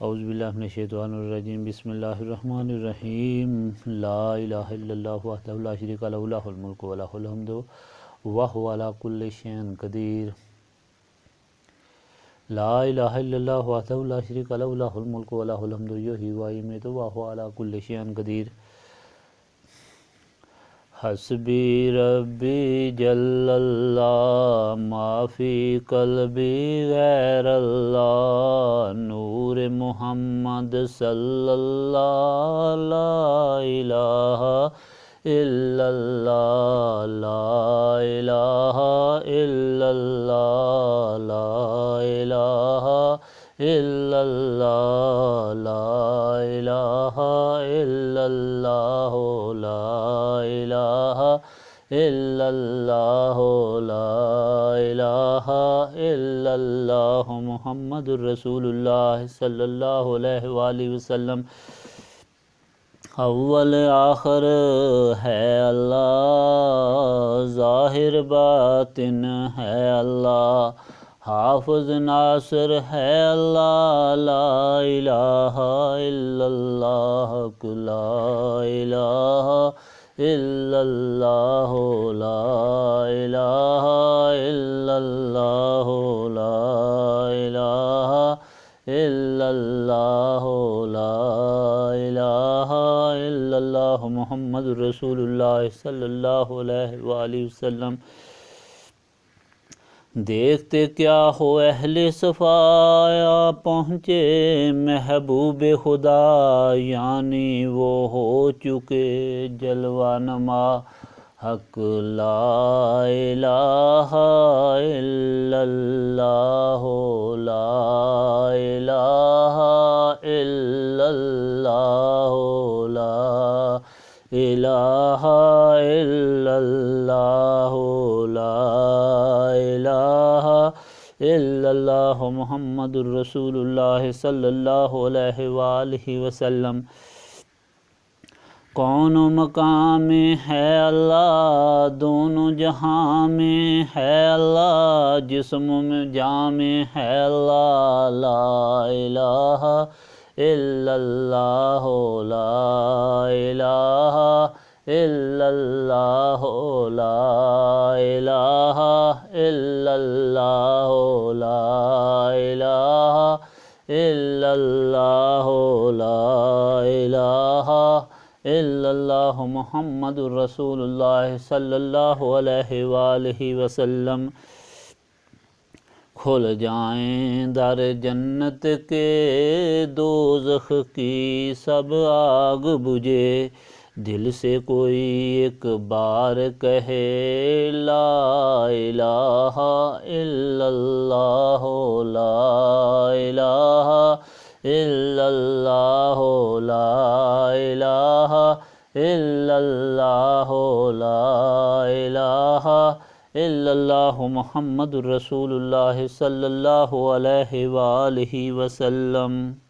اعوذ باللہ من الشیطان الرجیم بسم اللہ الرحمن الرحیم لا الہ الا اللہ وحدہ لا شریک لہ لہ الملک و لہ الحمد وہو علی کل شیء قدیر لا الہ الا اللہ وحدہ لا شریک لہ لہ الملک و لہ الحمد یحیی و یمیت وہو علی کل شیء قدیر حسبی ربی جل اللہ ما فی قلبی غیر اللہ نور محمد صلی اللہ لا الہ الا اللہ لا الہ الا اللہ لا الہ الا اللہ لا الہ الا اللہ لا الہ الا اللہ لا الہ الا اللہ محمد الرسول اللہ صلی اللہ علیہ وآلہ وسلم اول آخر ہے اللہ ظاہر باطن ہے اللہ حافظ ناصر ہے اللہ لا الہ الا اللہ لا الہ الا اللہ لا الہ الا اللہ لا الہ الا اللہ لا الہ الا اللہ محمد رسول اللہ صلی اللہ علیہ وآلہ وسلم دیکھتے کیا ہو اہل صفایا پہنچے محبوب خدا یعنی وہ ہو چکے جلوہ نما حق لا الہ الا اللہ لا الہ الا اللہ لا الہ الا اللہ لا الہ الا اللہ محمد الرسول اللہ صلی اللہ علیہ وآلہ وسلم کون و مقام میں ہے اللہ دونوں جہاں میں ہے اللہ جسم میں جاں میں ہے اللہ لا الہ الا اللہ لا الہ الا اللہ لا الہ الا اللہ لا الہ الا اللہ لا الہ الا اللہ محمد رسول اللہ صلی اللہ علیہ وآلہ وسلم کھل جائیں در جنت کے دوزخ کی سب آگ بجھے دل سے کوئی ایک بار کہے لا الہ الا اللہ لا الہ الا اللہ لا الہ الا اللہ لا الہ الا اللہ محمد رسول اللہ صلی اللہ علیہ وآلہ وسلم